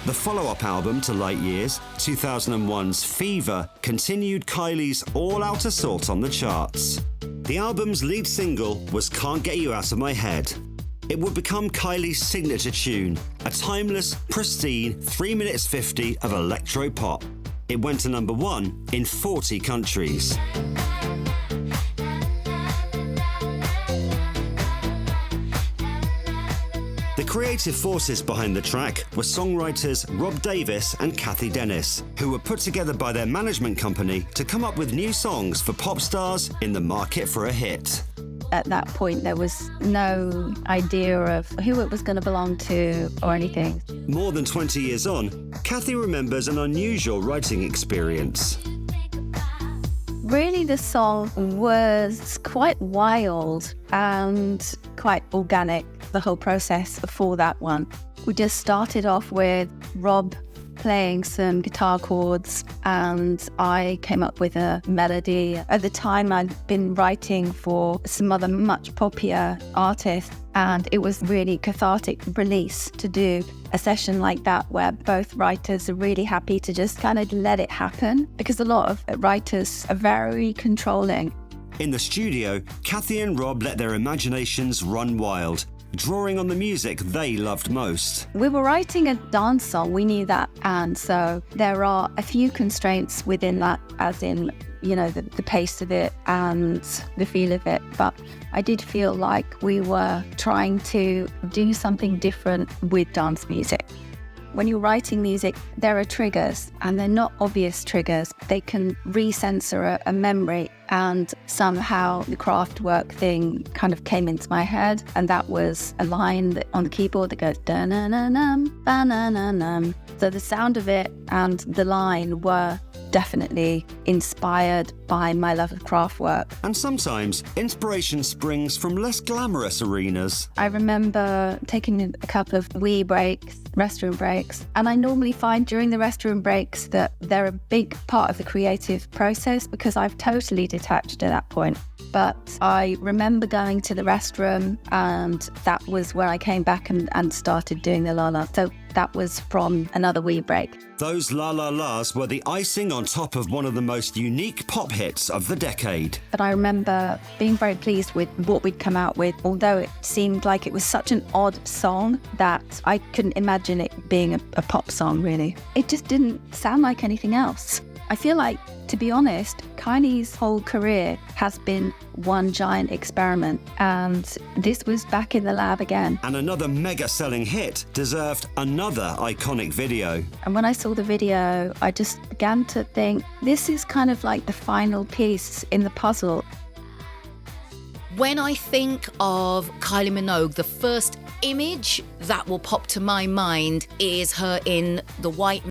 The follow-up album to Light Years, 2001's Fever, continued Kylie's all-out assault on the charts. The album's lead single was Can't Get You Out of My Head. It would become Kylie's signature tune, a timeless, pristine 3 minutes 50 of electro-pop. It went to number 1 in 40 countries. The creative forces behind the track were songwriters Rob Davis and Cathy Dennis, who were put together by their management company to come up with new songs for pop stars in the market for a hit. At that point, there was no idea of who it was going to belong to or anything. More than 20 years on, Cathy remembers an unusual writing experience. Really, the song was quite wild and quite organic, the whole process for that one. We just started off with Rob playing some guitar chords and I came up with a melody. At the time, I'd been writing for some other much poppier artists, and it was really cathartic release to do a session like that where both writers are really happy to just kind of let it happen, because a lot of writers are very controlling. In the studio, Cathy and Rob let their imaginations run wild, drawing on the music they loved most. We were writing a dance song, we knew that, and so there are a few constraints within that, as in, you know, the pace of it and the feel of it, but I did feel like we were trying to do something different with dance music. When you're writing music, there are triggers, and they're not obvious triggers. They can re-censor a memory, and somehow the Kraftwerk thing kind of came into my head, and that was a line on the keyboard that goes da-na-na-num, ba-na-na-num. So the sound of it and the line were definitely inspired by my love of Kraftwerk. And sometimes inspiration springs from less glamorous arenas. I remember taking a couple of wee breaks, restroom breaks, and I normally find during the restroom breaks that they're a big part of the creative process because I've totally detached at that point. But I remember going to the restroom, and that was where I came back and started doing the la la. So that was from another wee break. Those La La Las were the icing on top of one of the most unique pop hits of the decade. But I remember being very pleased with what we'd come out with, although it seemed like it was such an odd song that I couldn't imagine it being a pop song, really. It just didn't sound like anything else. I feel like, to be honest, Kylie's whole career has been one giant experiment, and this was back in the lab again. And another mega-selling hit deserved another iconic video. And when I saw the video, I just began to think, this is kind of like the final piece in the puzzle. When I think of Kylie Minogue, the first image that will pop to my mind is her in the white